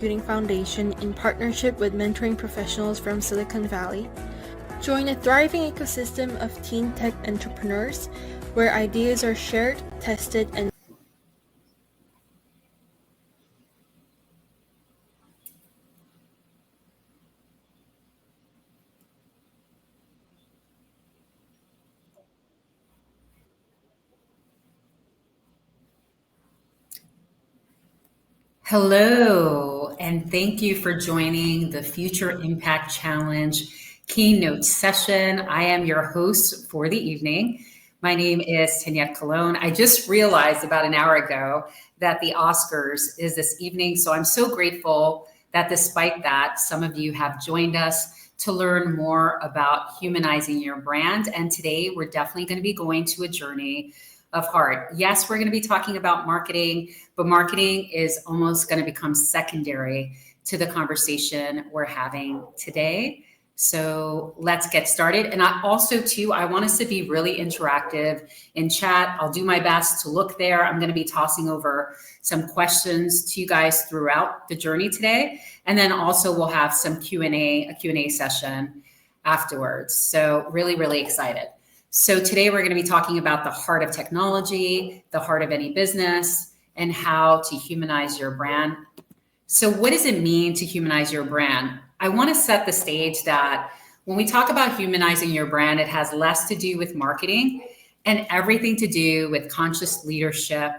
Computing Foundation in partnership with mentoring professionals from Silicon Valley. Join a thriving ecosystem of teen tech entrepreneurs where ideas are shared, tested, and Hello, and thank you for joining the Future Impact Challenge keynote session. I am your host for the evening. My name is Tanyette Colon. I just realized about an hour ago that the Oscars is this evening, so I'm so grateful that despite that, some of you have joined us to learn more about humanizing your brand. And today we're definitely going to be going to a journey of heart. Yes, we're going to be talking about marketing, but marketing is almost going to become secondary to the conversation we're having today. So let's get started. And I also, too, I want us to be really interactive in chat. I'll do my best to look there. I'm going to be tossing over some questions to you guys throughout the journey today. And then also we'll have some a Q&A session afterwards. So really, really excited. So today we're going to be talking about the heart of technology, the heart of any business, and how to humanize your brand. So what does it mean to humanize your brand? I want to set the stage that when we talk about humanizing your brand, it has less to do with marketing and everything to do with conscious leadership,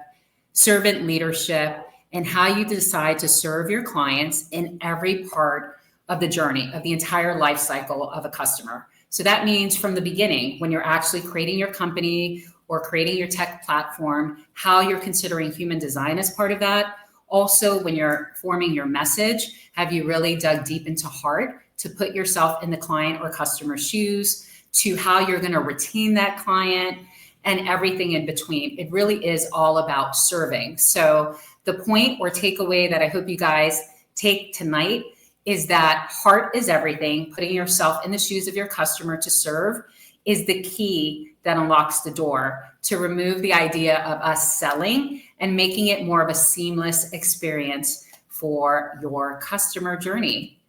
servant leadership, and how you decide to serve your clients in every part of the journey, of the entire life cycle of a customer. So that means from the beginning, when you're actually creating your company or creating your tech platform, how you're considering human design as part of that. Also, when you're forming your message, have you really dug deep into heart to put yourself in the client or customer's shoes, to how you're going to retain that client and everything in between. It really is all about serving. So the point or takeaway that I hope you guys take tonight is that heart is everything. Putting yourself in the shoes of your customer to serve is the key that unlocks the door to remove the idea of us selling and making it more of a seamless experience for your customer journey.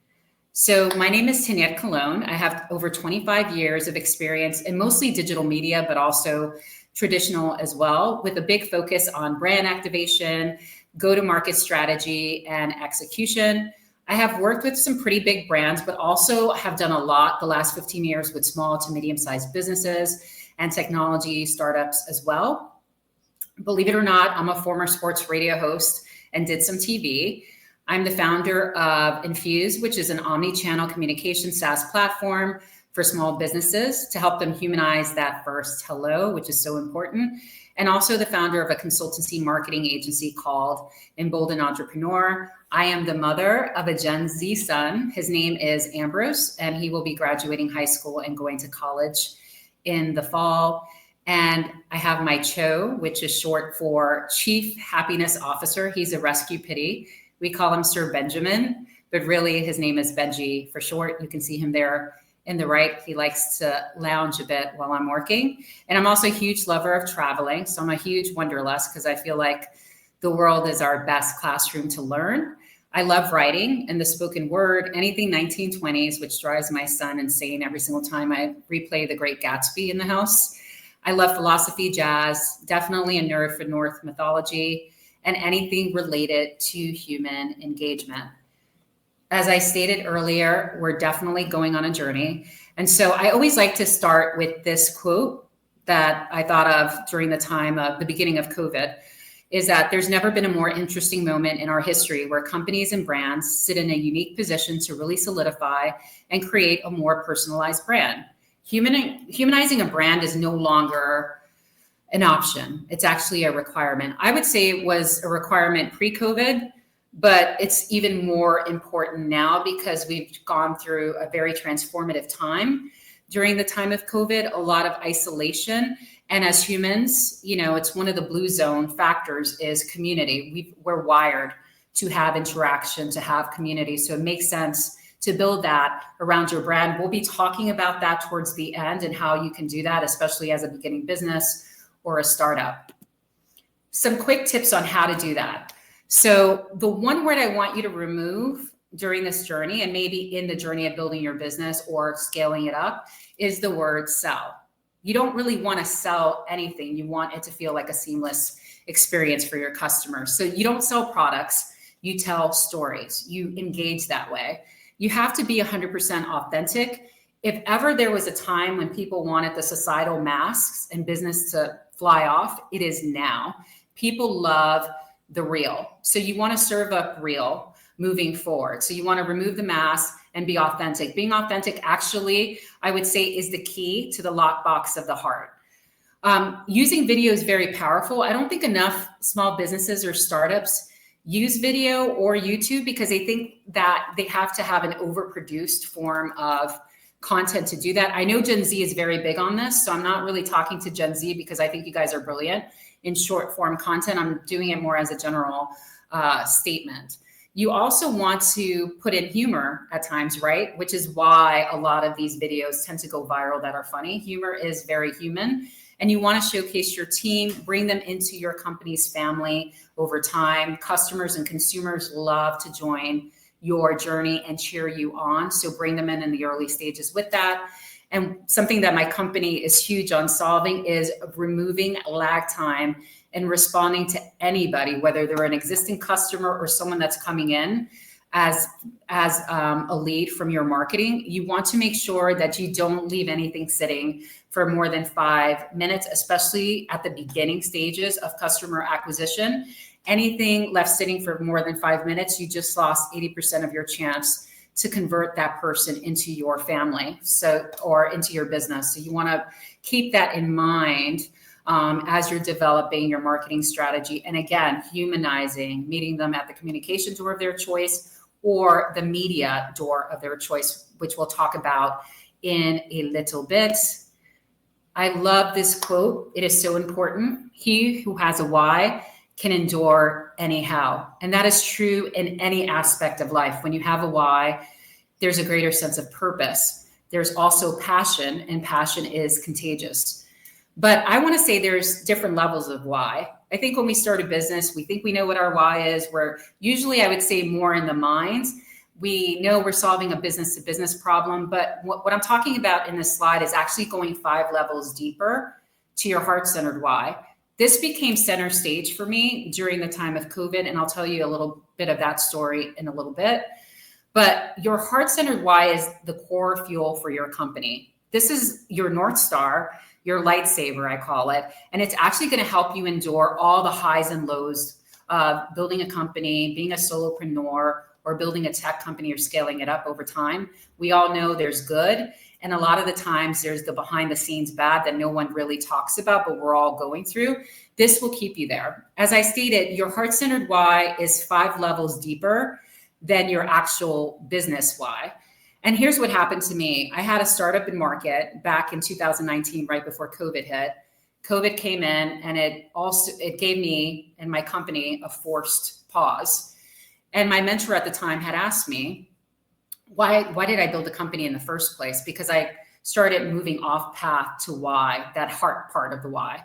So my name is Tanyette Colon. I have over 25 years of experience in mostly digital media, but also traditional as well, with a big focus on brand activation, go-to-market strategy, and execution. I have worked with some pretty big brands, but also have done a lot the last 15 years with small to medium-sized businesses and technology startups as well. Believe it or not, I'm a former sports radio host and did some TV. I'm the founder of Infuse, which is an omni-channel communication SaaS platform for small businesses to help them humanize that first hello, which is so important. And also the founder of a consultancy marketing agency called Embolden Entrepreneur. I am the mother of a Gen Z son. His name is Ambrose, and he will be graduating high school and going to college in the fall. And I have my CHO, which is short for Chief Happiness Officer. He's a rescue pitty. We call him Sir Benjamin, but really his name is Benji for short. You can see him there in the right. He likes to lounge a bit while I'm working. And I'm also a huge lover of traveling. So I'm a huge wanderlust because I feel like the world is our best classroom to learn. I love writing and the spoken word, anything 1920s, which drives my son insane every single time I replay The Great Gatsby in the house. I love philosophy, jazz, definitely a nerd for Norse mythology, and anything related to human engagement. As I stated earlier, we're definitely going on a journey. And so I always like to start with this quote that I thought of during the time of the beginning of COVID, is that there's never been a more interesting moment in our history where companies and brands sit in a unique position to really solidify and create a more personalized brand. Humanizing a brand is no longer an option. It's actually a requirement. I would say it was a requirement pre-COVID, but it's even more important now because we've gone through a very transformative time. During the time of COVID, a lot of isolation. And as humans, it's one of the blue zone factors is community. We're wired to have interaction, to have community. So it makes sense to build that around your brand. We'll be talking about that towards the end and how you can do that, especially as a beginning business or a startup. Some quick tips on how to do that. So the one word I want you to remove during this journey, and maybe in the journey of building your business or scaling it up, is the word sell. You don't really want to sell anything. You want it to feel like a seamless experience for your customers. So you don't sell products, you tell stories, you engage that way. You have to be 100% authentic. If ever there was a time when people wanted the societal masks and business to fly off, it is now. People love the real. So you want to serve up real moving forward. So you want to remove the mask and be authentic. Being authentic, actually, I would say, is the key to the lockbox of the heart. Using video is very powerful. I don't think enough small businesses or startups use video or YouTube because they think that they have to have an overproduced form of content to do that. I know Gen Z is very big on this, so I'm not really talking to Gen Z because I think you guys are brilliant in short form content. I'm doing it more as a general statement. You also want to put in humor at times, right? Which is why a lot of these videos tend to go viral that are funny. Humor is very human. And you want to showcase your team, bring them into your company's family over time. Customers and consumers love to join your journey and cheer you on. So bring them in the early stages with that. And something that my company is huge on solving is removing lag time and responding to anybody, whether they're an existing customer or someone that's coming in as a lead from your marketing. You want to make sure that you don't leave anything sitting for more than 5 minutes, especially at the beginning stages of customer acquisition. Anything left sitting for more than 5 minutes, you just lost 80% of your chance to convert that person into your family, or into your business. So you want to keep that in mind as you're developing your marketing strategy. And again, humanizing, meeting them at the communication door of their choice or the media door of their choice, which we'll talk about in a little bit. I love this quote. It is so important. He who has a why can endure anyhow. And that is true in any aspect of life. When you have a why, there's a greater sense of purpose. There's also passion, and passion is contagious. But I want to say there's different levels of why. I think when we start a business, we think we know what our why is. We're usually, I would say, more in the minds. We know we're solving a business-to-business problem, but what I'm talking about in this slide is actually going 5 levels deeper to your heart-centered why. This became center stage for me during the time of COVID, and I'll tell you a little bit of that story in a little bit. But your heart-centered why is the core fuel for your company. This is your North Star, your lightsaber, I call it. And it's actually going to help you endure all the highs and lows of building a company, being a solopreneur, or building a tech company or scaling it up over time. We all know there's good. And a lot of the times there's the behind the scenes bad that no one really talks about, but we're all going through. This will keep you there. As I stated, your heart-centered why is 5 levels deeper than your actual business why. And here's what happened to me. I had a startup in market back in 2019, right before COVID hit. COVID came in and it gave me and my company a forced pause. And my mentor at the time had asked me, why did I build a company in the first place? Because I started moving off path to why, that heart part of the why.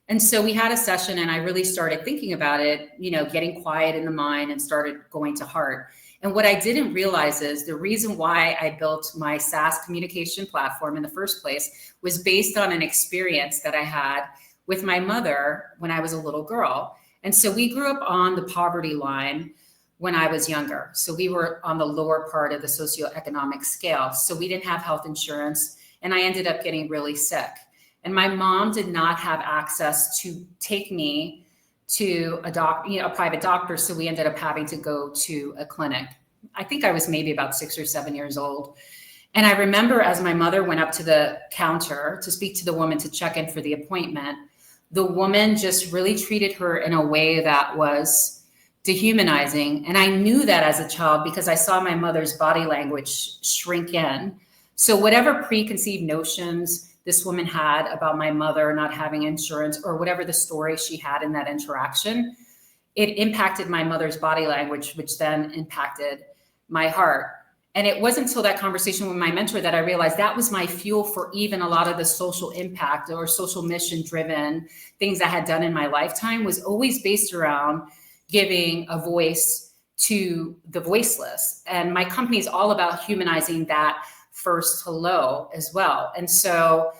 And so we had a session and I really started thinking about it, getting quiet in the mind and started going to heart. And what I didn't realize is the reason why I built my SaaS communication platform in the first place was based on an experience that I had with my mother when I was a little girl. And so we grew up on the poverty line when I was younger. So we were on the lower part of the socioeconomic scale. So we didn't have health insurance and I ended up getting really sick. And my mom did not have access to take me to a private doctor. So we ended up having to go to a clinic. I think I was maybe about 6 or 7 years old. And I remember as my mother went up to the counter to speak to the woman to check in for the appointment, the woman just really treated her in a way that was dehumanizing. And I knew that as a child because I saw my mother's body language shrink in. So whatever preconceived notions this woman had about my mother not having insurance or whatever the story she had in that interaction, it impacted my mother's body language, which then impacted my heart. And it wasn't until that conversation with my mentor that I realized that was my fuel for even a lot of the social impact or social mission driven things I had done in my lifetime was always based around giving a voice to the voiceless. And my company is all about humanizing that first hello as well. And so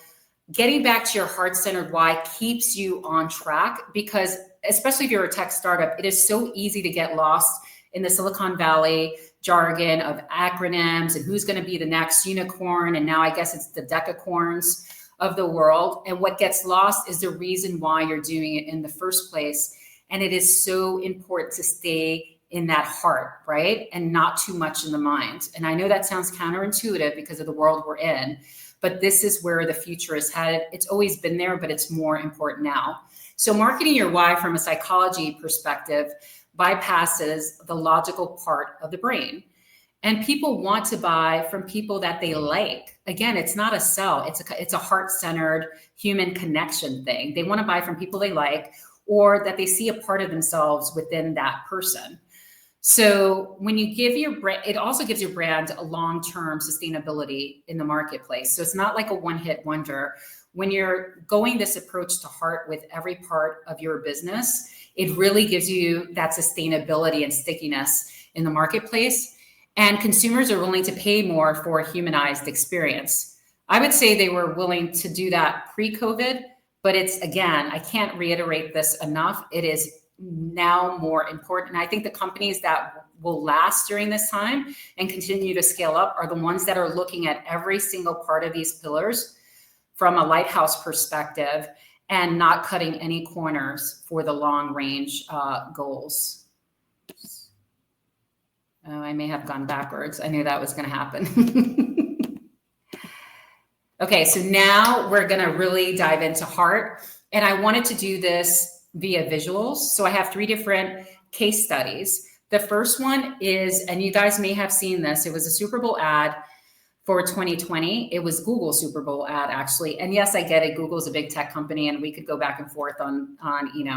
getting back to your heart-centered why keeps you on track, because especially if you're a tech startup, it is so easy to get lost in the Silicon Valley jargon of acronyms and who's going to be the next unicorn. And now I guess it's the decacorns of the world. And what gets lost is the reason why you're doing it in the first place. And it is so important to stay in that heart, right? And not too much in the mind. And I know that sounds counterintuitive because of the world we're in, but this is where the future is headed. It's always been there, but it's more important now. So marketing your why from a psychology perspective bypasses the logical part of the brain. And people want to buy from people that they like. Again, it's not a sell, it's a heart-centered human connection thing. They want to buy from people they like, or that they see a part of themselves within that person. So when you give your brand, it also gives your brand a long-term sustainability in the marketplace. So it's not like a one-hit wonder. When you're going this approach to heart with every part of your business, it really gives you that sustainability and stickiness in the marketplace. And consumers are willing to pay more for a humanized experience. I would say they were willing to do that pre-COVID, but it's, again, I can't reiterate this enough. It is now more important. And I think the companies that will last during this time and continue to scale up are the ones that are looking at every single part of these pillars from a lighthouse perspective and not cutting any corners for the long range goals. Oh, I may have gone backwards. I knew that was going to happen. Okay, so now we're going to really dive into heart. And I wanted to do this via visuals. So I have 3 different case studies. The first one is, and you guys may have seen this, it was a Super Bowl ad for 2020. It was Google Super Bowl ad, actually. And yes, I get it. Google's a big tech company, and we could go back and forth on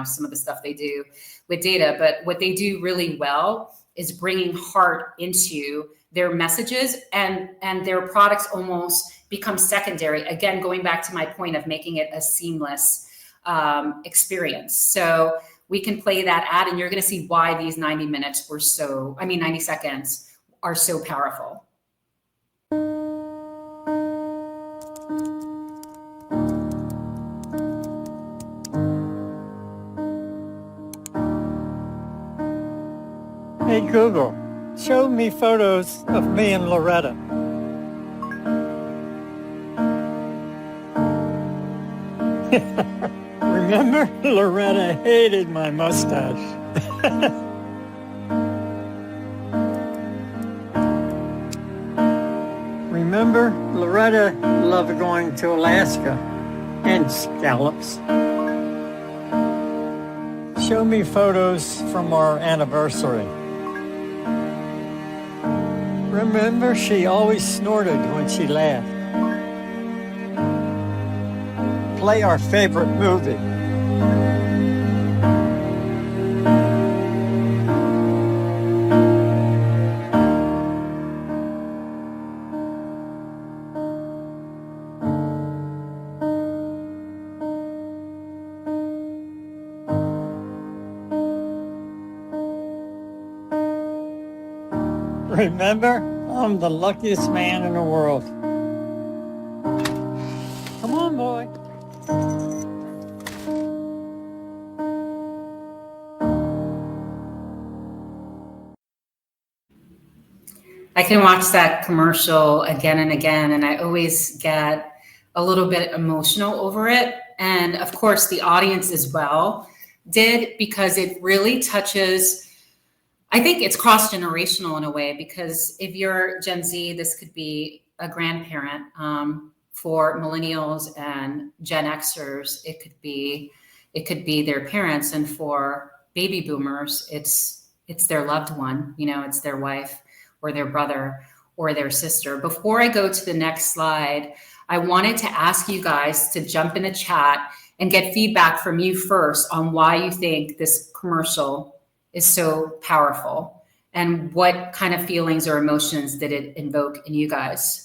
some of the stuff they do with data. But what they do really well is bringing heart into their messages, and their products almost become secondary. Again, going back to my point of making it a seamless experience. So we can play that ad, and you're going to see why these 90 seconds are so powerful. Hey Google, show me photos of me and Loretta. Remember, Loretta hated my mustache. Remember, Loretta loved going to Alaska and scallops. Show me photos from our anniversary. Remember, she always snorted when she laughed. Play our favorite movie. Remember, I'm the luckiest man in the world. Come on, boy. I can watch that commercial again and again, and I always get a little bit emotional over it. And of course, the audience as well did, because it really touches, I think it's cross-generational in a way, because if you're Gen Z, this could be a grandparent. For millennials and Gen Xers, it could be their parents. And for baby boomers, it's their loved one, it's their wife or their brother or their sister. Before I go to the next slide, I wanted to ask you guys to jump in the chat and get feedback from you first on why you think this commercial is so powerful and what kind of feelings or emotions did it invoke in you guys.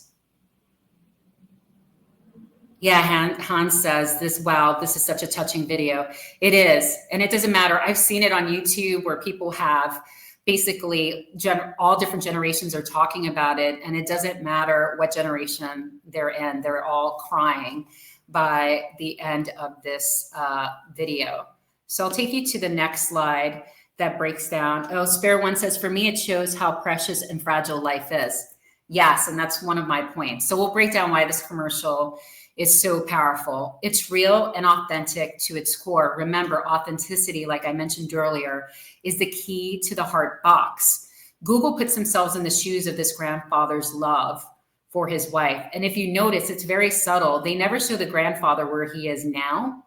Yeah, Hans says this, wow, this is such a touching video. It is. And it doesn't matter. I've seen it on YouTube where people have basically all different generations are talking about it. And it doesn't matter what generation they're in. They're all crying by the end of this video. So I'll take you to the next slide that breaks down. Oh, Spare One says, for me, it shows how precious and fragile life is. Yes, and that's one of my points. So we'll break down why this commercial is so powerful. It's real and authentic to its core. Remember, authenticity, like I mentioned earlier, is the key to the heart box. Google puts themselves in the shoes of this grandfather's love for his wife. And if you notice, it's very subtle. They never show the grandfather where he is now.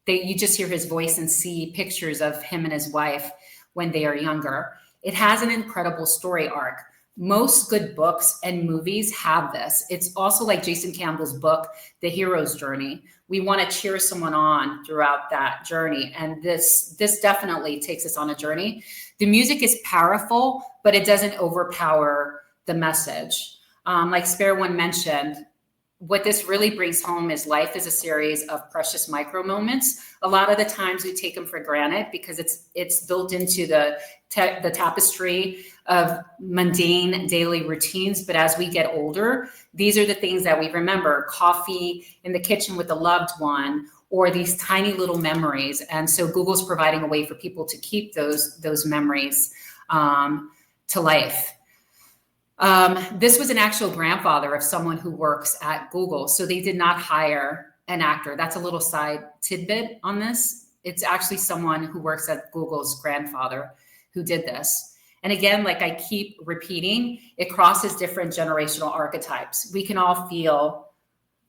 You just hear his voice and see pictures of him and his wife when they are younger. It has an incredible story arc. Most good books and movies have this. It's also like Jason Campbell's book, The Hero's Journey. We want to cheer someone on throughout that journey. And this definitely takes us on a journey. The music is powerful, but it doesn't overpower the message. Like Spare One mentioned, what this really brings home is life is a series of precious micro moments. A lot of the times we take them for granted because it's built into the tapestry of mundane daily routines. But as we get older, these are the things that we remember: coffee in the kitchen with a loved one, or these tiny little memories. And so Google's providing a way for people to keep those memories to life. This was an actual grandfather of someone who works at Google. So they did not hire an actor. That's a little side tidbit on this. It's actually someone who works at Google's grandfather who did this. And again, like I keep repeating, it crosses different generational archetypes. We can all feel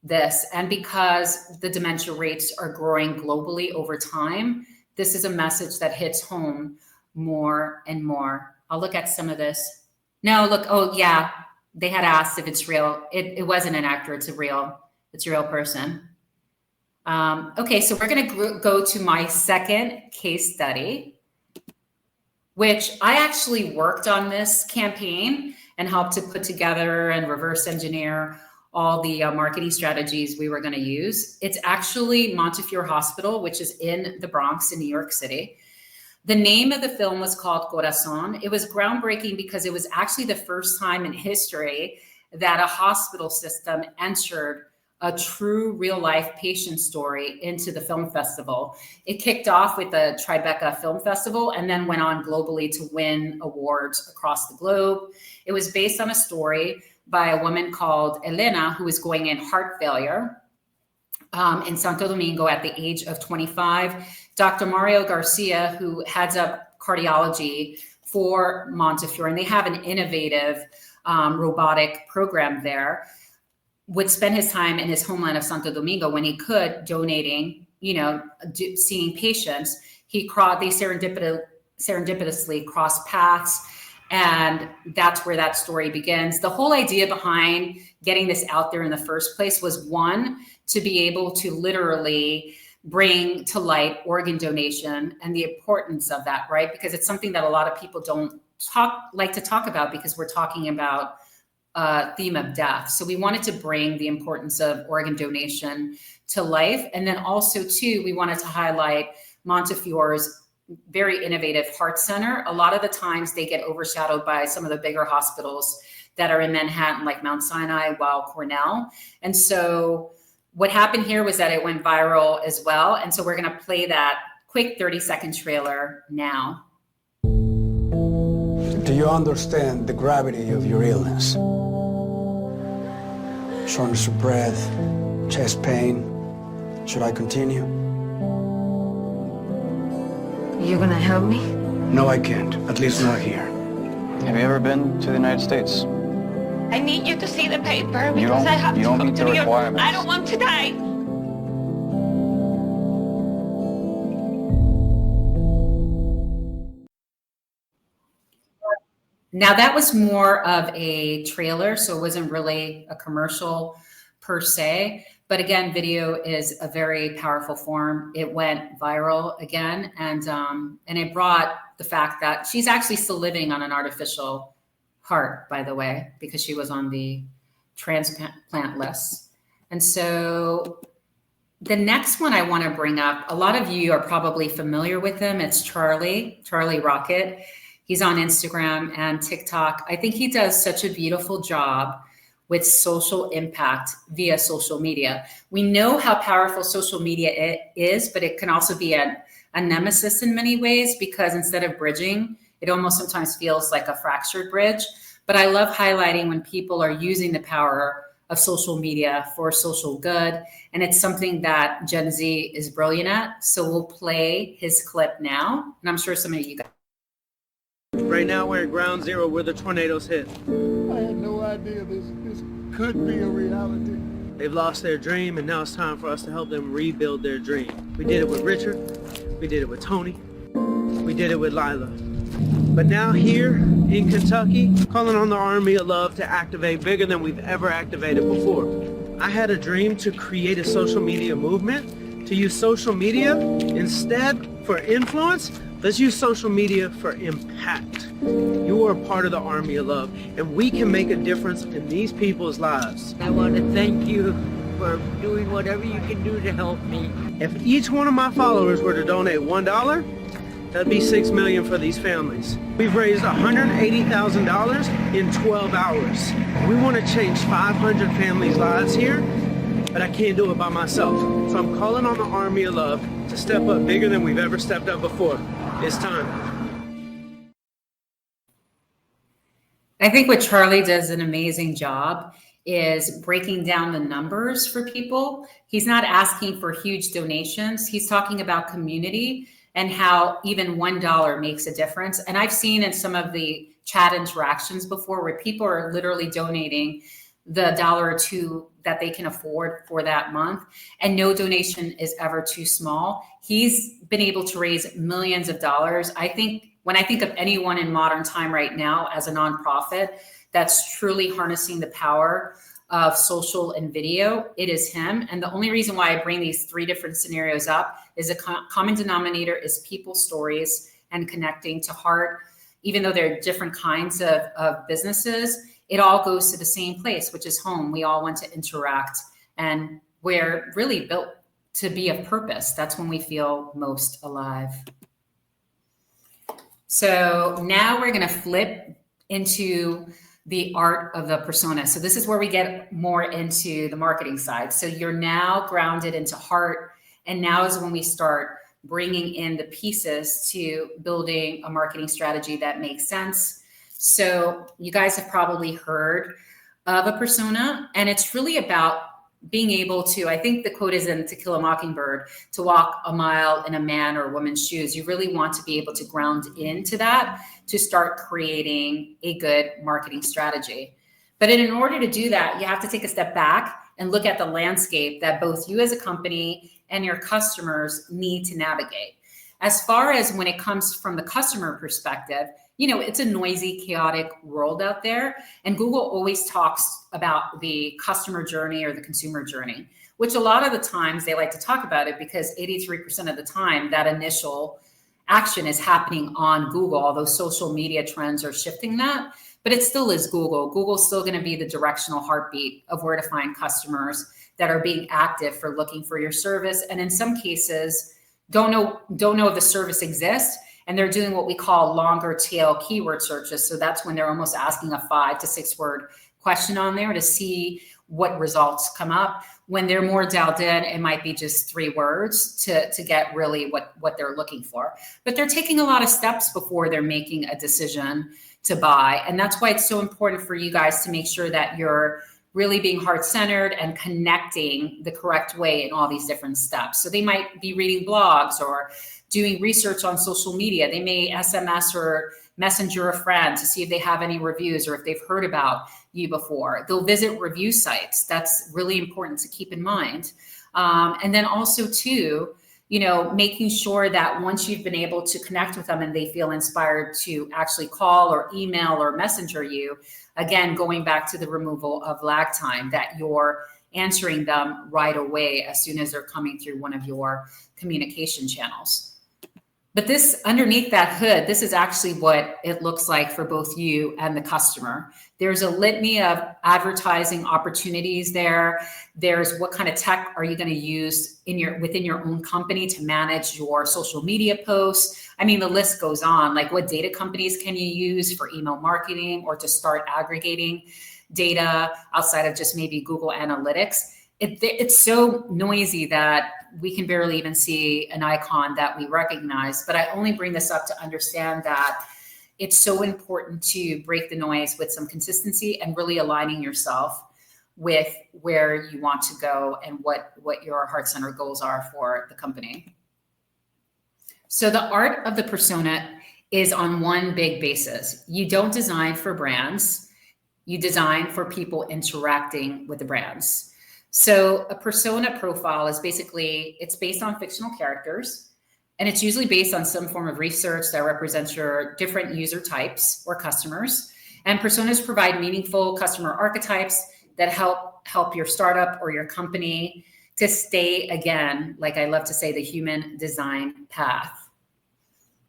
this. And because the dementia rates are growing globally over time, this is a message that hits home more and more. I'll look at some of this. No, look, oh yeah, they had asked if it's real. It wasn't an actor, it's a real person. Okay, so we're gonna go to my second case study, which I actually worked on this campaign and helped to put together and reverse engineer all the marketing strategies we were gonna use. It's actually Montefiore Hospital, which is in the Bronx in New York City. The name of the film was called Corazon. It was groundbreaking because it was actually the first time in history that a hospital system entered a true real-life patient story into the film festival. It kicked off with the Tribeca Film Festival and then went on globally to win awards across the globe. It was based on a story by a woman called Elena, who was going in heart failure in Santo Domingo at the age of 25. Dr. Mario Garcia, who heads up cardiology for Montefiore, and they have an innovative robotic program there, would spend his time in his homeland of Santo Domingo when he could, donating, seeing patients. They serendipitously crossed paths, and that's where that story begins. The whole idea behind getting this out there in the first place was, one, to be able to literally bring to light organ donation and the importance of that, right? Because it's something that a lot of people don't like to talk about because we're talking about a theme of death. So we wanted to bring the importance of organ donation to life. And then also too, we wanted to highlight Montefiore's very innovative heart center. A lot of the times they get overshadowed by some of the bigger hospitals that are in Manhattan, like Mount Sinai, Weill Cornell. And so what happened here was that it went viral as well. And so we're going to play that quick 30-second trailer now. Do you understand the gravity of your illness? Shortness of breath, chest pain. Should I continue? You gonna help me? No, I can't. At least not here. Have you ever been to the United States? I need you to see the paper You because don't- I have you to don't go meet to the New York. requirements. I don't want to die. Now that was more of a trailer, so it wasn't really a commercial per se. But again, video is a very powerful form. It went viral again, and it brought the fact that she's actually still living on an artificial heart, by the way, because she was on the transplant list. And so The next one I want to bring up, a lot of you are probably familiar with him. It's Charlie Rocket. He's on Instagram and TikTok. I think he does such a beautiful job with social impact via social media. We know how powerful social media is, but it can also be a nemesis in many ways, because instead of bridging, it almost sometimes feels like a fractured bridge. But I love highlighting when people are using the power of social media for social good. And it's something that Gen Z is brilliant at. So we'll play his clip now. And I'm sure some of you guys. Right now we're at ground zero where the tornadoes hit. I had no idea this could be a reality. They've lost their dream, and now it's time for us to help them rebuild their dream. We did it with Richard, we did it with Tony, we did it with Lila. But now here in Kentucky, calling on the Army of Love to activate bigger than we've ever activated before. I had a dream to create a social media movement, to use social media instead for influence. Let's use social media for impact. You are part of the Army of Love, and we can make a difference in these people's lives. I want to thank you for doing whatever you can do to help me. If each one of my followers were to donate $1, that'd be $6 million for these families. We've raised $180,000 in 12 hours. We want to change 500 families' lives here, but I can't do it by myself. So I'm calling on the Army of Love to step up bigger than we've ever stepped up before. It's time. I think what Charlie does an amazing job is breaking down the numbers for people. He's not asking for huge donations. He's talking about community and how even $1 makes a difference. And I've seen in some of the chat interactions before where people are literally donating the dollar or two that they can afford for that month. And no donation is ever too small. He's been able to raise millions of dollars. I think when I think of anyone in modern time right now as a nonprofit that's truly harnessing the power of social and video, it is him. And the only reason why I bring these three different scenarios up is a common denominator is people's stories and connecting to heart. Even though they're different kinds of businesses, it all goes to the same place, which is home. We all want to interact, and we're really built to be of purpose. That's when we feel most alive. So now we're going to flip into the art of the persona. So this is where we get more into the marketing side. So you're now grounded into heart. And now is when we start bringing in the pieces to building a marketing strategy that makes sense. So you guys have probably heard of a persona, and it's really about being able to, I think the quote is in To Kill a Mockingbird, to walk a mile in a man or woman's shoes. You really want to be able to ground into that to start creating a good marketing strategy. But in order to do that, you have to take a step back and look at the landscape that both you as a company and your customers need to navigate. As far as when it comes from the customer perspective, you know, it's a noisy, chaotic world out there. And Google always talks about the customer journey or the consumer journey, which a lot of the times they like to talk about it because 83% of the time that initial action is happening on Google, although social media trends are shifting that. But it still is Google. Google's still going to be the directional heartbeat of where to find customers that are being active for looking for your service. And in some cases, don't know if the service exists. And they're doing what we call longer tail keyword searches. So that's when they're almost asking a 5 to 6 word question on there to see what results come up. When they're more dialed in, it might be just 3 words to get really what they're looking for. But they're taking a lot of steps before they're making a decision to buy. And that's why it's so important for you guys to make sure that you're really being heart-centered and connecting the correct way in all these different steps. So they might be reading blogs or doing research on social media. They may SMS or messenger a friend to see if they have any reviews or if they've heard about you before. They'll visit review sites. That's really important to keep in mind. And then also too, you know, making sure that once you've been able to connect with them and they feel inspired to actually call or email or messenger you, again, going back to the removal of lag time, that you're answering them right away as soon as they're coming through one of your communication channels. But this, underneath that hood, this is actually what it looks like for both you and the customer. There's a litany of advertising opportunities there. There's what kind of tech are you going to use within your own company to manage your social media posts. I mean, the list goes on. Like, what data companies can you use for email marketing or to start aggregating data outside of just maybe Google Analytics? It's so noisy that we can barely even see an icon that we recognize. But I only bring this up to understand that it's so important to break the noise with some consistency and really aligning yourself with where you want to go and what your heart center goals are for the company. So the art of the persona is on one big basis. You don't design for brands, you design for people interacting with the brands. So a persona profile is basically, it's based on fictional characters, and it's usually based on some form of research that represents your different user types or customers. And personas provide meaningful customer archetypes that help your startup or your company to stay, again, like I love to say, the human design path.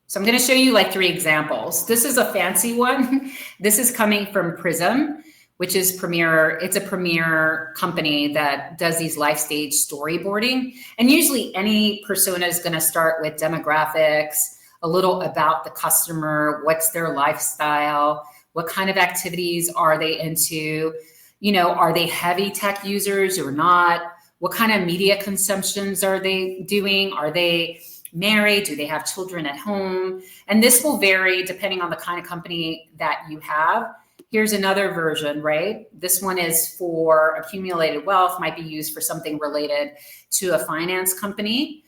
So I'm going to show you like 3 examples. This is a fancy one. This is coming from Prism, which is it's a premier company that does these life stage storyboarding. And usually any persona is going to start with demographics, a little about the customer, what's their lifestyle, what kind of activities are they into, are they heavy tech users or not? What kind of media consumptions are they doing? Are they married? Do they have children at home? And this will vary depending on the kind of company that you have. Here's another version, right? This one is for accumulated wealth, might be used for something related to a finance company.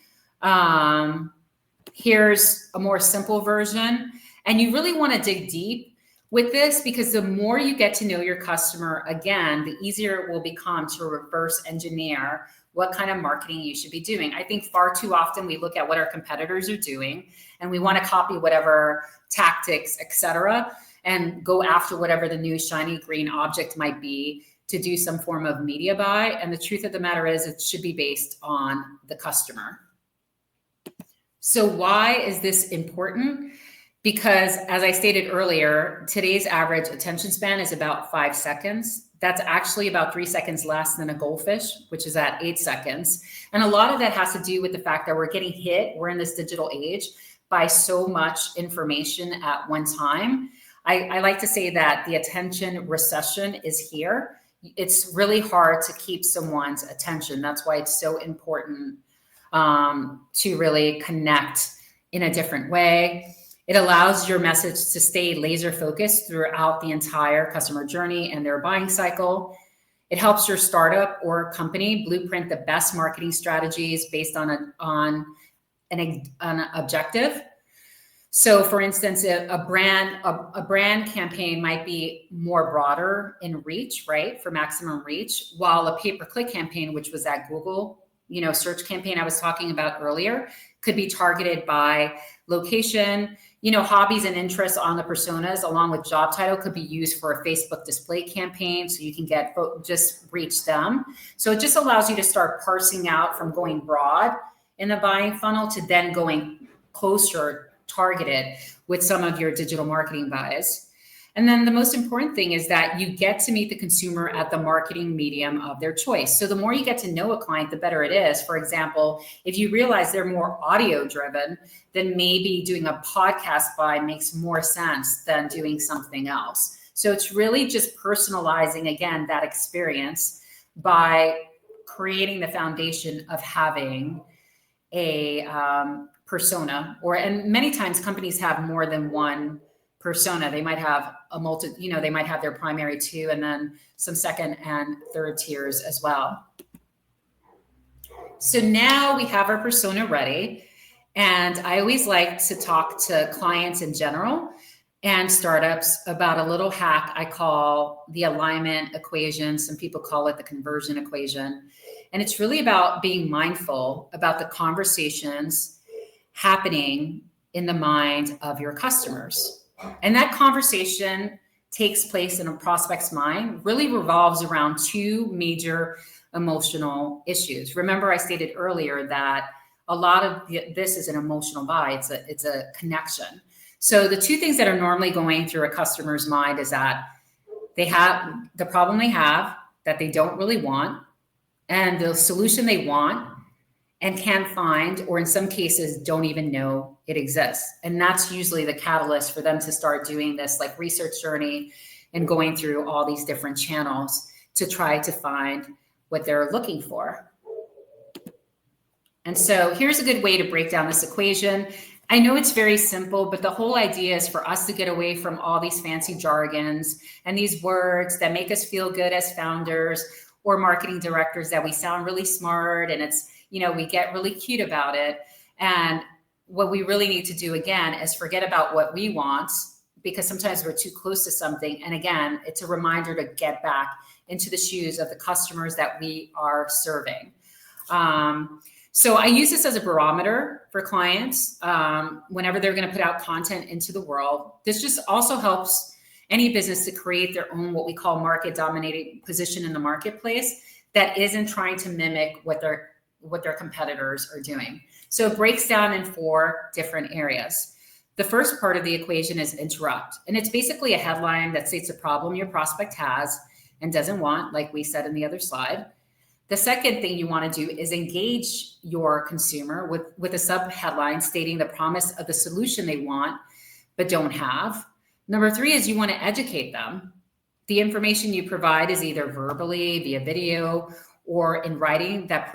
Here's a more simple version. And you really want to dig deep with this, because the more you get to know your customer, again, the easier it will become to reverse engineer what kind of marketing you should be doing. I think far too often we look at what our competitors are doing and we want to copy whatever tactics, et cetera, and go after whatever the new shiny green object might be to do some form of media buy. And the truth of the matter is it should be based on the customer. So why is this important? Because as I stated earlier, today's average attention span is about 5 seconds. That's actually about 3 seconds less than a goldfish, which is at 8 seconds. And a lot of that has to do with the fact that we're getting hit, we're in this digital age, by so much information at one time. I like to say that the attention recession is here. It's really hard to keep someone's attention. That's why it's so important to really connect in a different way. It allows your message to stay laser focused throughout the entire customer journey and their buying cycle. It helps your startup or company blueprint the best marketing strategies based on an objective. So for instance, a brand campaign might be more broader in reach, right? For maximum reach, while a pay-per-click campaign, which was that Google, search campaign I was talking about earlier, could be targeted by location, hobbies and interests on the personas, along with job title, could be used for a Facebook display campaign. So you can just reach them. So it just allows you to start parsing out from going broad in the buying funnel to then going closer targeted with some of your digital marketing buys. And then the most important thing is that you get to meet the consumer at the marketing medium of their choice. So the more you get to know a client, the better it is. For example, if you realize they're more audio driven, then maybe doing a podcast buy makes more sense than doing something else. So it's really just personalizing, again, that experience by creating the foundation of having a persona, and many times companies have more than one persona. They might have they might have their primary 2 and then some second and third tiers as well. So now we have our persona ready. And I always like to talk to clients in general and startups about a little hack I call the alignment equation. Some people call it the conversion equation. And it's really about being mindful about the conversations happening in the mind of your customers. And that conversation takes place in a prospect's mind, really revolves around 2 major emotional issues. Remember, I stated earlier that a lot of this is an emotional buy. It's a connection. So the two things that are normally going through a customer's mind is that they have the problem they have that they don't really want, and the solution they want and can't find, or in some cases don't even know it exists. And that's usually the catalyst for them to start doing this like research journey and going through all these different channels to try to find what they're looking for. And so here's a good way to break down this equation. I know it's very simple, but the whole idea is for us to get away from all these fancy jargons and these words that make us feel good as founders or marketing directors, that we sound really smart and it's, you know, we get really cute about it. And what we really need to do again is forget about what we want, because sometimes we're too close to something. And again, it's a reminder to get back into the shoes of the customers that we are serving. So I use this as a barometer for clients whenever they're going to put out content into the world. This just also helps any business to create their own, what we call market dominating position in the marketplace that isn't trying to mimic what their competitors are doing. So it breaks down in 4 different areas. The first part of the equation is interrupt. And it's basically a headline that states a problem your prospect has and doesn't want, like we said in the other slide. The second thing you want to do is engage your consumer with a sub-headline stating the promise of the solution they want but don't have. Number 3 is you want to educate them. The information you provide is either verbally, via video, or in writing that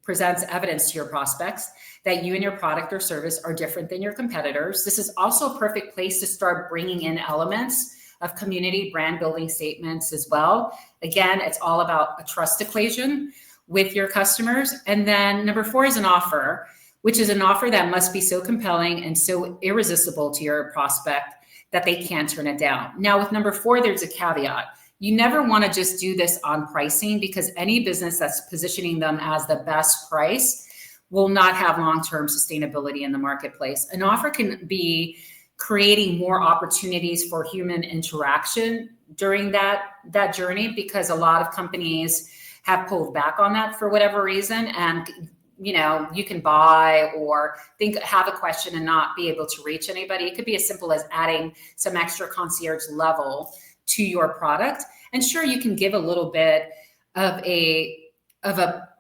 presents evidence to your prospects that you and your product or service are different than your competitors. This is also a perfect place to start bringing in elements of community brand building statements as well. Again, it's all about a trust equation with your customers. And then number 4 is an offer, which is an offer that must be so compelling and so irresistible to your prospect that they can't turn it down. Now with number 4, there's a caveat. You never want to just do this on pricing, because any business that's positioning them as the best price will not have long-term sustainability in the marketplace. An offer can be creating more opportunities for human interaction during that journey, because a lot of companies have pulled back on that for whatever reason. And you know, you can buy or have a question and not be able to reach anybody. It could be as simple as adding some extra concierge level to your product. And sure, you can give a little bit of a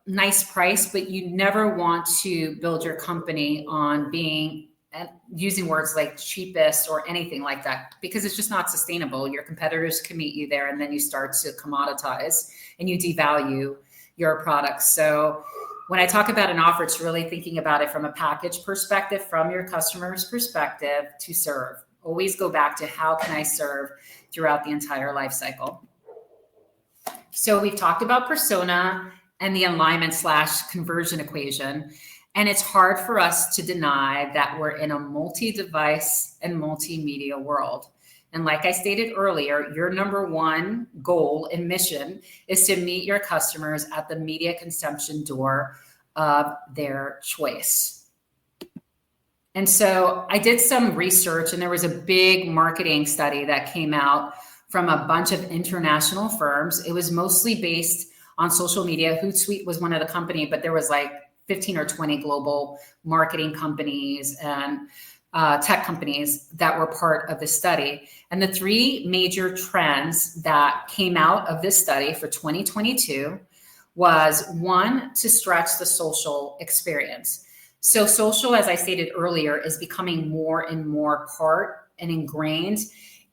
nice price, but you never want to build your company on being using words like cheapest or anything like that, because it's just not sustainable. Your competitors can meet you there, and then you start to commoditize and you devalue your products. So when I talk about an offer, it's really thinking about it from a package perspective, from your customer's perspective to serve. Always go back to how can I serve throughout the entire life cycle. So we've talked about persona and the alignment/conversion equation. And it's hard for us to deny that we're in a multi-device and multimedia world. And like I stated earlier, your number 1 goal and mission is to meet your customers at the media consumption door of their choice. And so I did some research, and there was a big marketing study that came out from a bunch of international firms. It was mostly based on social media. Hootsuite was one of the company, but there was like 15 or 20 global marketing companies and tech companies that were part of the study. And the 3 major trends that came out of this study for 2022 was 1, to stretch the social experience. So social, as I stated earlier, is becoming more and more part and ingrained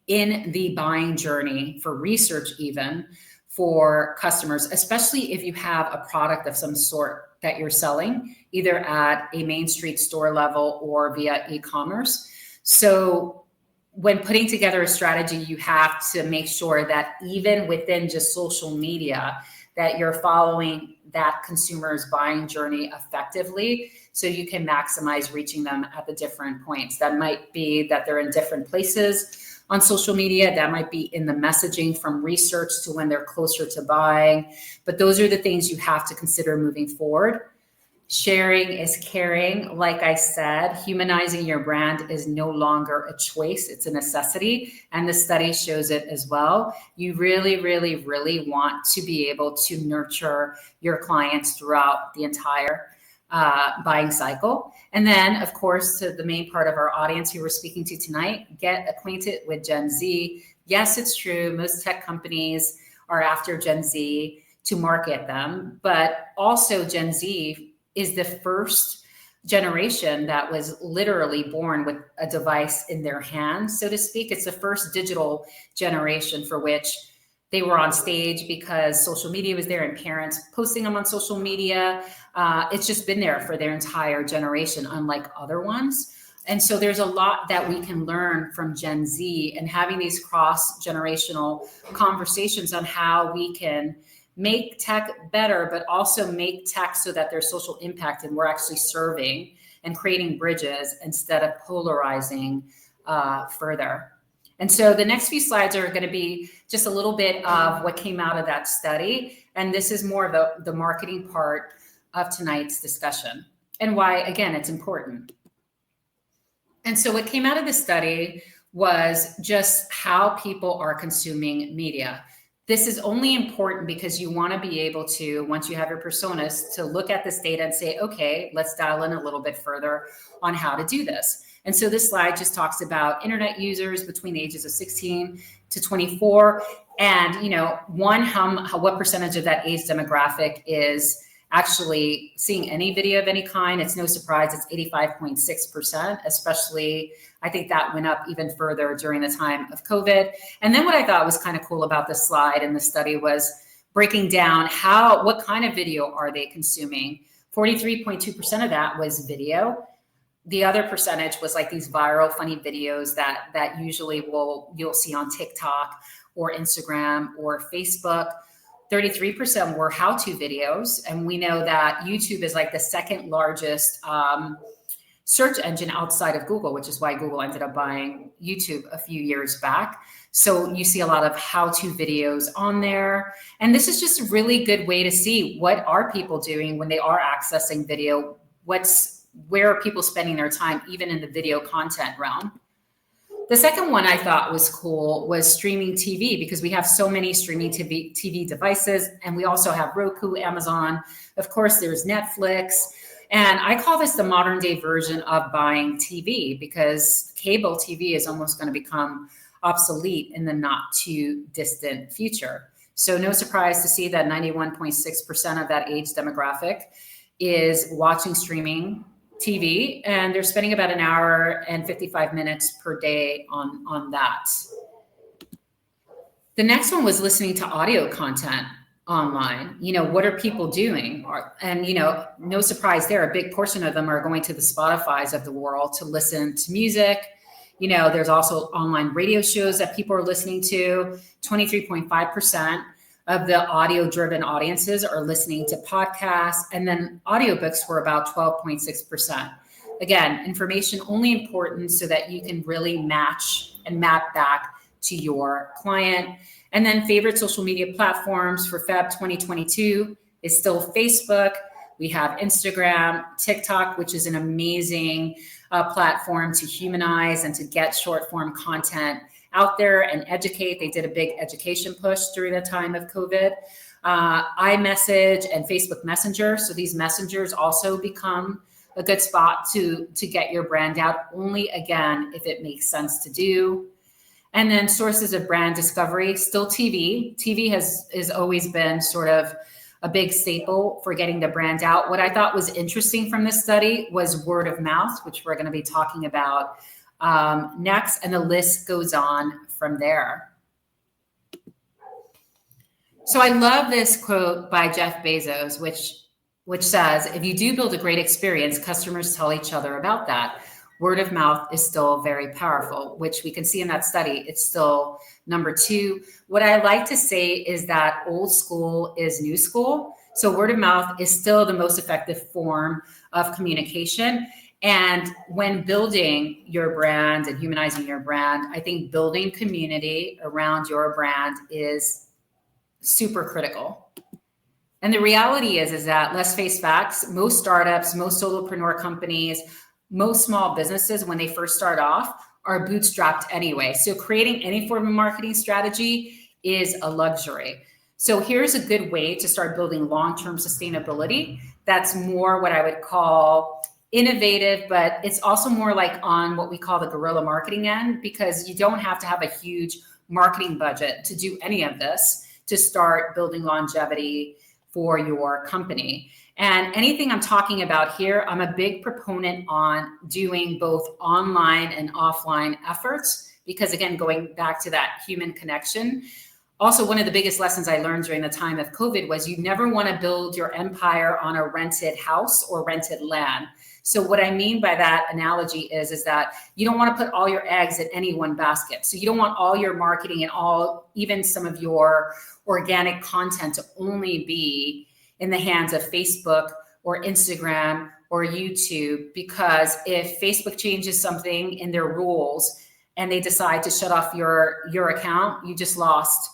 in the buying journey for research, even for customers, especially if you have a product of some sort that you're selling, either at a Main Street store level or via e-commerce. So when putting together a strategy, you have to make sure that even within just social media, that you're following that consumer's buying journey effectively, so you can maximize reaching them at the different points. That might be that they're in different places on social media. That might be in the messaging from research to when they're closer to buying. But those are the things you have to consider moving forward. Sharing is caring. Like I said, humanizing your brand is no longer a choice. It's a necessity. And the study shows it as well. You really, really, really want to be able to nurture your clients throughout the entire buying cycle. And then, of course, to the main part of our audience who we're speaking to tonight, get acquainted with Gen Z. Yes, it's true. Most tech companies are after Gen Z to market them, but also Gen Z is the first generation that was literally born with a device in their hand, so to speak. It's the first digital generation for which they were on stage because social media was there and parents posting them on social media. It's just been there for their entire generation, unlike other ones. And so there's a lot that we can learn from Gen Z and having these cross-generational conversations on how we can make tech better, but also make tech so that there's social impact and we're actually serving and creating bridges instead of polarizing further. And so the next few slides are going to be just a little bit of what came out of that study. And this is more of the marketing part of tonight's discussion and why, again, it's important. And so what came out of the study was just how people are consuming media. This is only important because you want to be able to, once you have your personas, to look at this data and say, okay, let's dial in a little bit further on how to do this. And so this slide just talks about internet users between the ages of 16 to 24. And, you know, what percentage of that age demographic is actually seeing any video of any kind. It's no surprise, it's 85.6%, especially, I think that went up even further during the time of COVID. And then what I thought was kind of cool about this slide and the study was breaking down what kind of video are they consuming. 43.2% of that was video. The other percentage was like these viral funny videos that usually you'll see on TikTok or Instagram or Facebook. 33% were how-to videos. And we know that YouTube is like the second largest search engine outside of Google, which is why Google ended up buying YouTube a few years back. So you see a lot of how-to videos on there. And this is just a really good way to see what are people doing when they are accessing video, where are people spending their time, even in the video content realm. The second one I thought was cool was streaming TV, because we have so many streaming TV devices, and we also have Roku, Amazon. Of course, there's Netflix. And I call this the modern day version of buying TV, because cable TV is almost going to become obsolete in the not too distant future. So no surprise to see that 91.6% of that age demographic is watching streaming TV, and they're spending about an hour and 55 minutes per day on that. The next one was listening to audio content online. You know, what are people doing? And, you know, no surprise there, a big portion of them are going to the Spotifys of the world to listen to music. You know, there's also online radio shows that people are listening to. 23.5% of the audio-driven audiences are listening to podcasts, and then audiobooks were about 12.6%. Again, information only important so that you can really match and map back to your client. And then favorite social media platforms for Feb 2022 is still Facebook. We have Instagram, TikTok, which is an amazing platform to humanize and to get short form content out there and educate. They did a big education push during the time of COVID. iMessage and Facebook Messenger. So these messengers also become a good spot to get your brand out, only again, if it makes sense to do. And then sources of brand discovery, still TV. TV has always been sort of a big staple for getting the brand out. What I thought was interesting from this study was word of mouth, which we're going to be talking about next, and the list goes on from there. So I love this quote by Jeff Bezos, which says, if you do build a great experience, customers tell each other about that. Word of mouth is still very powerful, which we can see in that study. It's still number 2. What I like to say is that old school is new school. So word of mouth is still the most effective form of communication. And when building your brand and humanizing your brand, I think building community around your brand is super critical. And the reality is that, let's face facts, most startups, most solopreneur companies, most small businesses, when they first start off, are bootstrapped anyway. So creating any form of marketing strategy is a luxury. So here's a good way to start building long-term sustainability. That's more what I would call innovative, but it's also more like on what we call the guerrilla marketing end, because you don't have to have a huge marketing budget to do any of this to start building longevity for your company. And anything I'm talking about here, I'm a big proponent on doing both online and offline efforts, because again, going back to that human connection. Also, one of the biggest lessons I learned during the time of COVID was you never want to build your empire on a rented house or rented land. So what I mean by that analogy is that you don't want to put all your eggs in any one basket. So you don't want all your marketing and even some of your organic content to only be in the hands of Facebook or Instagram or YouTube, because if Facebook changes something in their rules and they decide to shut off your account, you just lost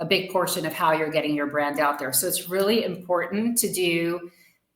a big portion of how you're getting your brand out there. So it's really important to do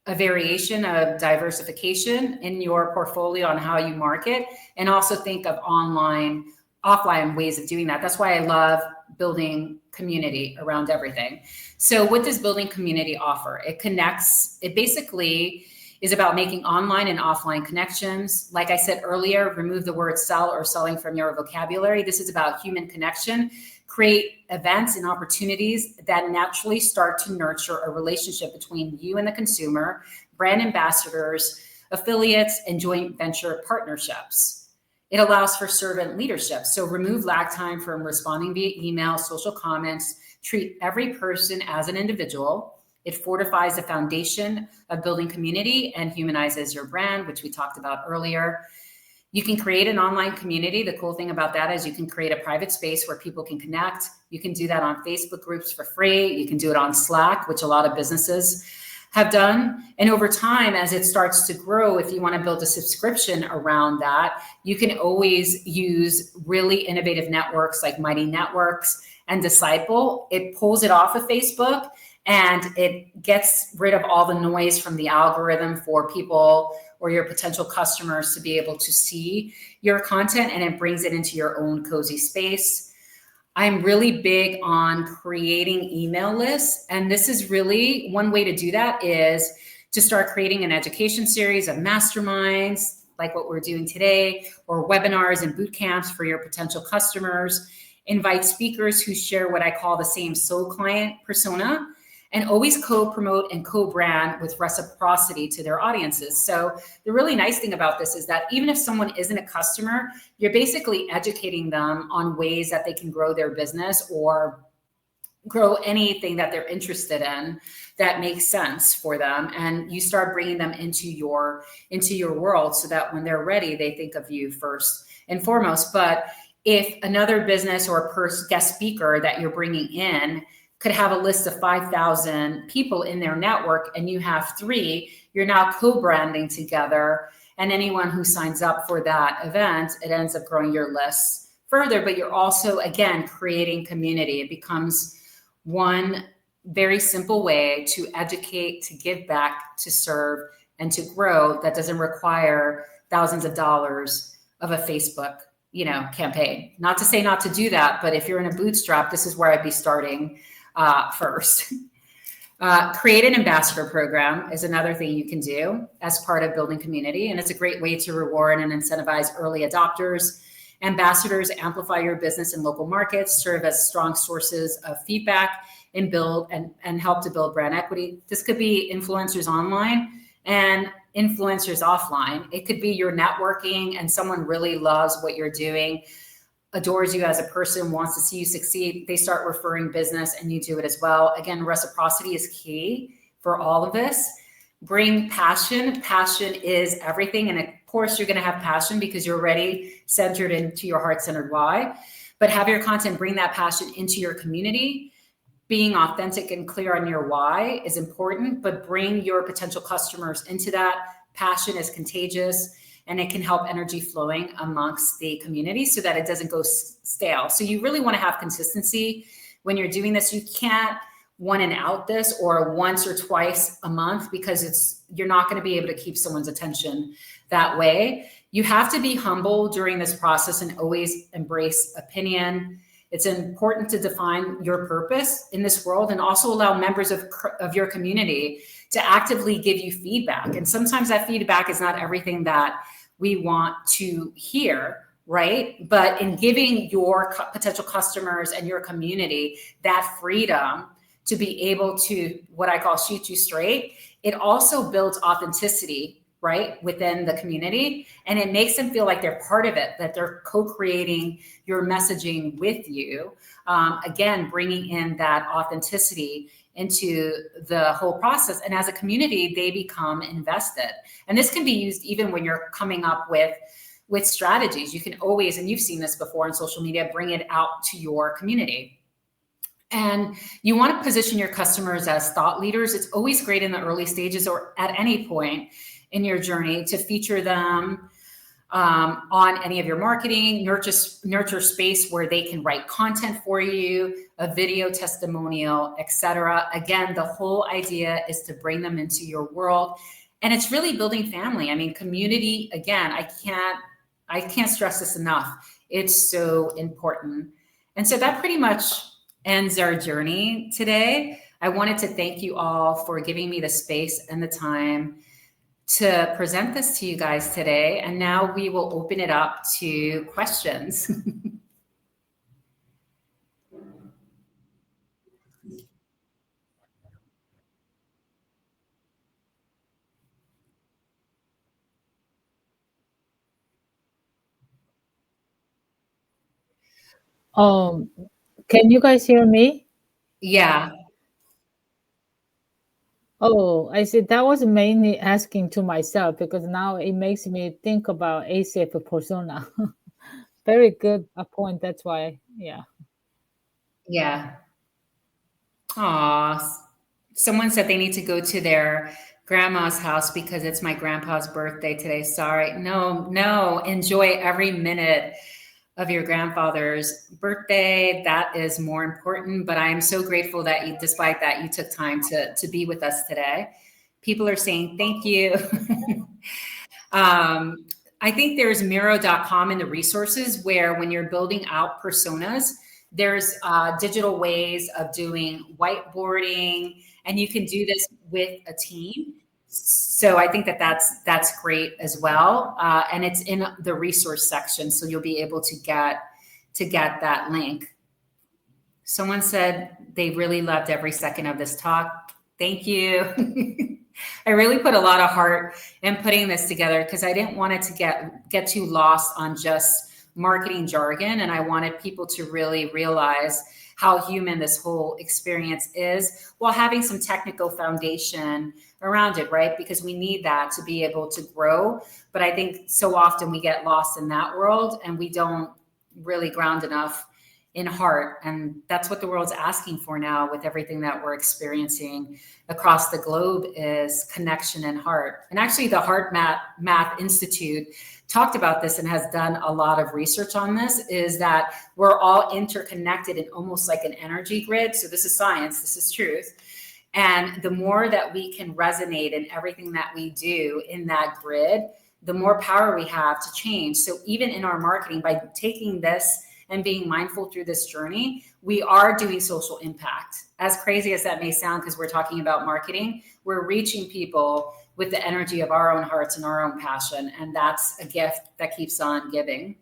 a variation of diversification in your portfolio on how you market, and also think of offline ways of doing that. That's why I love building community around everything. So what does building community offer? It basically is about making online and offline connections. Like I said earlier, remove the word sell or selling from your vocabulary. This is about human connection. Create events and opportunities that naturally start to nurture a relationship between you and the consumer, brand ambassadors, affiliates, and joint venture partnerships. It allows for servant leadership. So remove lag time from responding via email, social comments, treat every person as an individual. It fortifies the foundation of building community and humanizes your brand, which we talked about earlier. You can create an online community. The cool thing about that is you can create a private space where people can connect. You can do that on Facebook groups for free. You can do it on Slack, which a lot of businesses have done. And over time, as it starts to grow, if you want to build a subscription around that, you can always use really innovative networks like Mighty Networks and Disciple. It pulls it off of Facebook and it gets rid of all the noise from the algorithm for people or your potential customers to be able to see your content, and it brings it into your own cozy space. I'm really big on creating email lists. And this is really one way to do that is to start creating an education series of masterminds, like what we're doing today, or webinars and boot camps for your potential customers. Invite speakers who share what I call the same soul client persona, and always co-promote and co-brand with reciprocity to their audiences. So the really nice thing about this is that even if someone isn't a customer, you're basically educating them on ways that they can grow their business or grow anything that they're interested in that makes sense for them. And you start bringing them into your world so that when they're ready, they think of you first and foremost. But if another business or guest speaker that you're bringing in could have a list of 5,000 people in their network and you have 3, you're now co-branding together. And anyone who signs up for that event, it ends up growing your list further, but you're also, again, creating community. It becomes one very simple way to educate, to give back, to serve, and to grow that doesn't require thousands of dollars of a Facebook, campaign. Not to say not to do that, but if you're in a bootstrap, this is where I'd be starting first. Create an ambassador program is another thing you can do as part of building community. And it's a great way to reward and incentivize early adopters. Ambassadors amplify your business in local markets, serve as strong sources of feedback, and build and help to build brand equity. This could be influencers online and influencers offline. It could be your networking and someone really loves what you're doing, adores you as a person, wants to see you succeed. They start referring business and you do it as well. Again, reciprocity is key for all of this. Bring passion. Passion is everything. And of course, you're going to have passion because you're already centered into your heart-centered why. But have your content bring that passion into your community. Being authentic and clear on your why is important, but bring your potential customers into that. Passion is contagious, and it can help energy flowing amongst the community so that it doesn't go stale. So you really want to have consistency when you're doing this. You can't one and out this or once or twice a month because you're not going to be able to keep someone's attention that way. You have to be humble during this process and always embrace opinion. It's important to define your purpose in this world and also allow members of your community to actively give you feedback. And sometimes that feedback is not everything that we want to hear, right? But in giving your potential customers and your community that freedom to be able to, what I call, shoot you straight, it also builds authenticity, right, within the community. And it makes them feel like they're part of it, that they're co-creating your messaging with you. Again, bringing in that authenticity into the whole process. And as a community, they become invested. And this can be used even when you're coming up with strategies. You can always, and you've seen this before on social media, bring it out to your community. And you want to position your customers as thought leaders. It's always great in the early stages or at any point in your journey to feature them on any of your marketing, nurture space where they can write content for you, a video testimonial, etc. Again, the whole idea is to bring them into your world. And it's really building family. I mean, community, again, I can't stress this enough. It's so important. And so that pretty much ends our journey today. I wanted to thank you all for giving me the space and the time to present this to you guys today. And now we will open it up to questions. Can you guys hear me? Yeah. Oh, I see. That was mainly asking to myself because now it makes me think about ACF persona. Very good point. That's why, yeah. Yeah. Aw. Someone said they need to go to their grandma's house because it's my grandpa's birthday today. Sorry. No. Enjoy every minute of your grandfather's birthday. That is more important. But I am so grateful that you, despite that, you took time to be with us today. People are saying thank you. I think there's Miro.com in the resources where when you're building out personas, there's digital ways of doing whiteboarding, and you can do this with a team. So I think that's great as well. And it's in the resource section. So you'll be able to get that link. Someone said they really loved every second of this talk. Thank you. I really put a lot of heart in putting this together because I didn't want it to get too lost on just marketing jargon. And I wanted people to really realize how human this whole experience is while having some technical foundation around it, right? Because we need that to be able to grow. But I think so often we get lost in that world and we don't really ground enough in heart. And that's what the world's asking for now with everything that we're experiencing across the globe is connection and heart. And actually the Heart Math Institute talked about this and has done a lot of research on this, is that we're all interconnected in almost like an energy grid. So this is science, this is truth. And the more that we can resonate in everything that we do in that grid, the more power we have to change. So even in our marketing, by taking this and being mindful through this journey, we are doing social impact. As crazy as that may sound, because we're talking about marketing, we're reaching people with the energy of our own hearts and our own passion. And that's a gift that keeps on giving.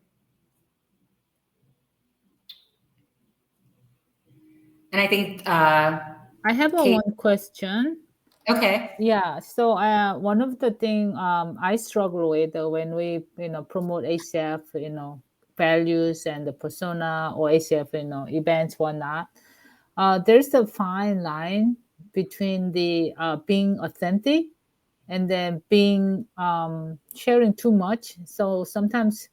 And I think I have one question. Okay. Yeah. So one of the things I struggle with when we promote ACF values and the persona or ACF events, whatnot. There's a fine line between the being authentic and then being sharing too much. So sometimes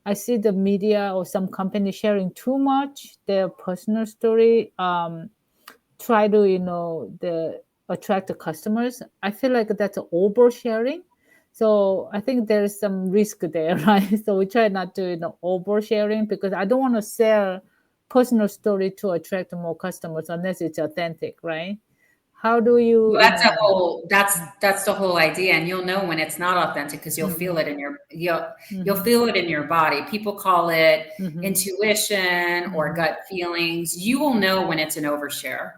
I see the media or some company sharing too much their personal story, try to attract the customers. I feel like that's oversharing. So I think there's some risk there, right? So we try not to oversharing because I don't want to sell personal story to attract more customers unless it's authentic, right? How do you, Well, that's the whole idea. And you'll know when it's not authentic because you'll feel it in you'll feel it in your body. People call it intuition or gut feelings. You will know when it's an overshare.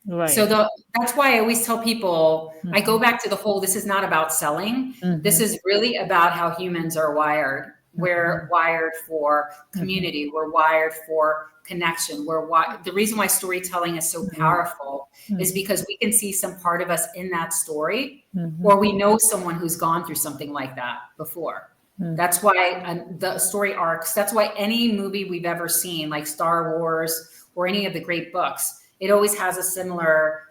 right. So that's why I always tell people, I go back to the whole, this is not about selling. This is really about how humans are wired. We're wired for community. We're wired for connection. The reason why storytelling is so powerful is because we can see some part of us in that story, or we know someone who's gone through something like that before. That's why the story arcs, that's why any movie we've ever seen, like Star Wars or any of the great books, it always has a similar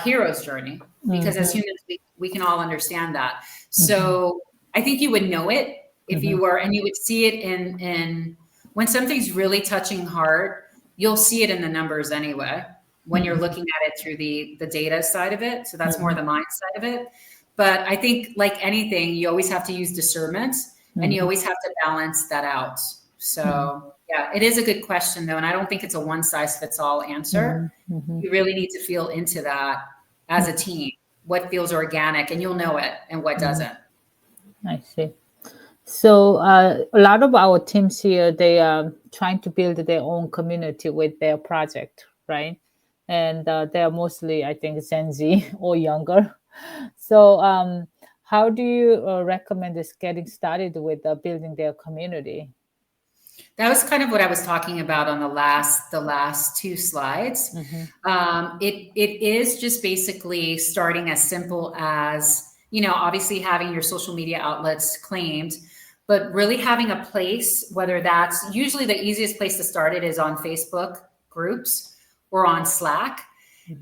hero's journey, because as humans, we can all understand that. So I think you would know it if you were, and you would see it in when something's really touching heart, you'll see it in the numbers anyway, when you're looking at it through the data side of it. So that's more the mind side of it. But I think like anything, you always have to use discernment and you always have to balance that out. So yeah, it is a good question though. And I don't think it's a one size fits all answer. You really need to feel into that as a team, what feels organic, and you'll know it, and what doesn't. I see. So a lot of our teams here, they are trying to build their own community with their project, right? And they're mostly, I think, Gen Z or younger. So how do you recommend this getting started with building their community? That was kind of what I was talking about on the last two slides. It is just basically starting as simple as, obviously having your social media outlets claimed, but really having a place, whether that's usually the easiest place to start it is on Facebook groups or on Slack,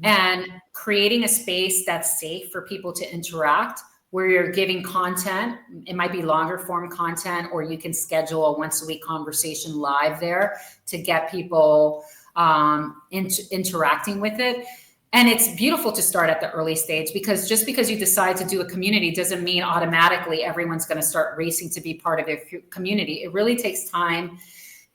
and creating a space that's safe for people to interact, where you're giving content. It might be longer form content, or you can schedule a once a week conversation live there to get people interacting with it. And it's beautiful to start at the early stage, because just because you decide to do a community doesn't mean automatically everyone's going to start racing to be part of your community. It really takes time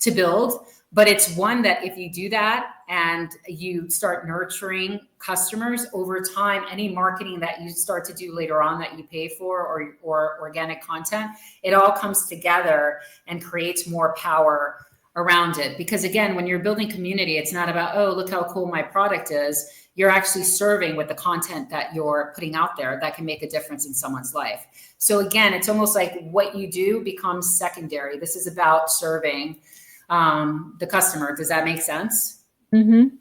to build, but it's one that if you do that and you start nurturing customers over time, any marketing that you start to do later on that you pay for, or organic content, it all comes together and creates more power around it. Because again, when you're building community, it's not about, oh, look how cool my product is. You're actually serving with the content that you're putting out there that can make a difference in someone's life. So again, it's almost like what you do becomes secondary. This is about serving the customer. Does that make sense? And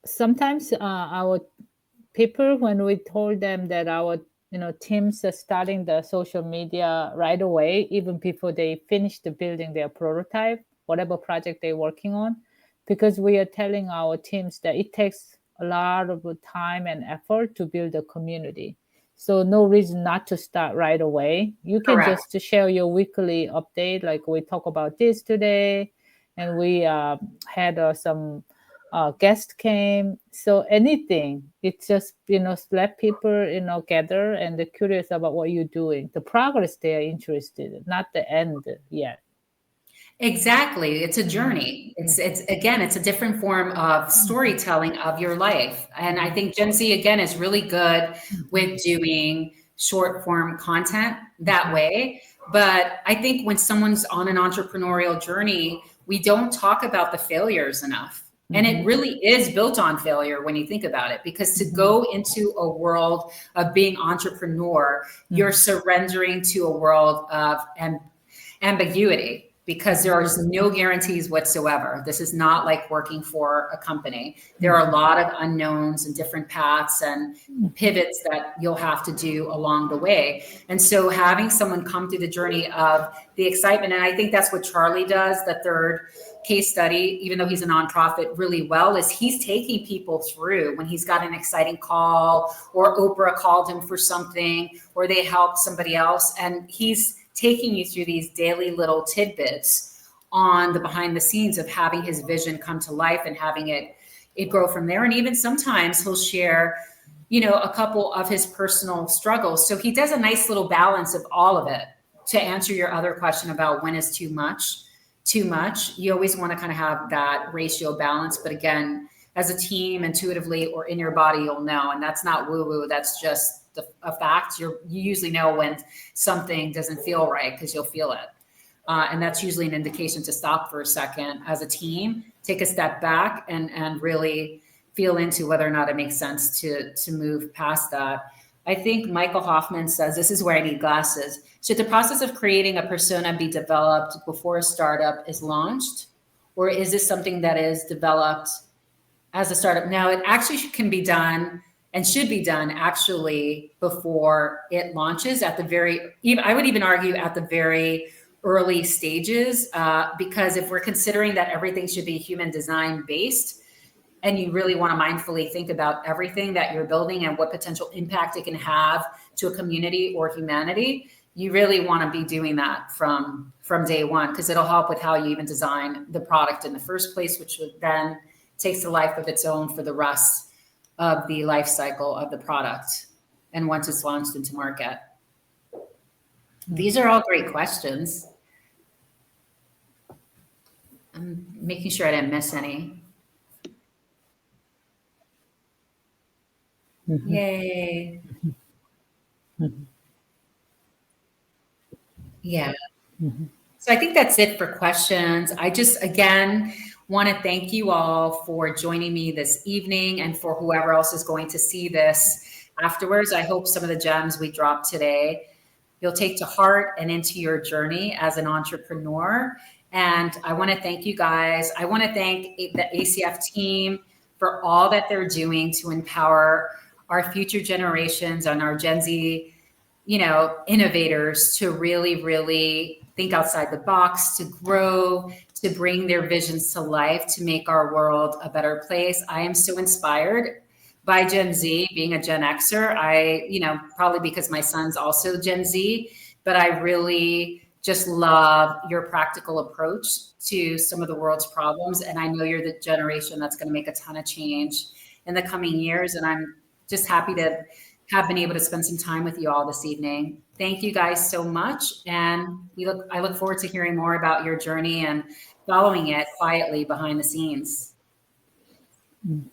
sometimes our people, when we told them that our teams are starting the social media right away, even before they finish building their prototype, whatever project they're working on, because we are telling our teams that it takes a lot of time and effort to build a community. So no reason not to start right away. You can just share your weekly update, like we talk about this today, and we had some guest came. So anything, it's just let people gather, and they're curious about what you're doing, the progress they are interested in, not the end yet. Exactly. It's a journey. It's again, it's a different form of storytelling of your life. And I think Gen Z, again, is really good with doing short form content that way. But I think when someone's on an entrepreneurial journey, we don't talk about the failures enough. And it really is built on failure when you think about it, because to go into a world of being entrepreneur, you're surrendering to a world of ambiguity, because there is no guarantees whatsoever. This is not like working for a company. There are a lot of unknowns and different paths and pivots that you'll have to do along the way. And so having someone come through the journey of the excitement, and I think that's what Charlie does, the third case study, even though he's a nonprofit, really well, is he's taking people through when he's got an exciting call, or Oprah called him for something, or they helped somebody else. And he's taking you through these daily little tidbits on the behind the scenes of having his vision come to life and having it grow from there. And even sometimes he'll share, a couple of his personal struggles. So he does a nice little balance of all of it. To answer your other question about when is too much, you always want to kind of have that ratio balance. But again, as a team intuitively or in your body, you'll know. And that's not woo-woo. That's just a fact. You usually know when something doesn't feel right because you'll feel it. And that's usually an indication to stop for a second as a team, take a step back and really feel into whether or not it makes sense to move past that. I think Michael Hoffman says, this is where I need glasses. Should the process of creating a persona be developed before a startup is launched? Or is this something that is developed as a startup? Now, it actually can be done and should be done actually before it launches at the very, I would even argue at the very early stages, because if we're considering that everything should be human design based, and you really want to mindfully think about everything that you're building and what potential impact it can have to a community or humanity, you really want to be doing that from day one, because it'll help with how you even design the product in the first place, which would then takes a life of its own for the rest of the life cycle of the product and once it's launched into market. These are all great questions. I'm making sure I didn't miss any. Mm-hmm. Yay. Mm-hmm. Yeah. Mm-hmm. So I think that's it for questions. I just, again, want to thank you all for joining me this evening, and for whoever else is going to see this afterwards. I hope some of the gems we dropped today you'll take to heart and into your journey as an entrepreneur. And I want to thank you guys. I want to thank the ACF team for all that they're doing to empower our future generations and our Gen Z, innovators to really, really think outside the box, to grow, to bring their visions to life, to make our world a better place. I am so inspired by Gen Z, being a Gen Xer. Probably because my son's also Gen Z, but I really just love your practical approach to some of the world's problems. And I know you're the generation that's going to make a ton of change in the coming years. And I'm just happy to have been able to spend some time with you all this evening. Thank you guys so much. And I look forward to hearing more about your journey and following it quietly behind the scenes. Mm-hmm.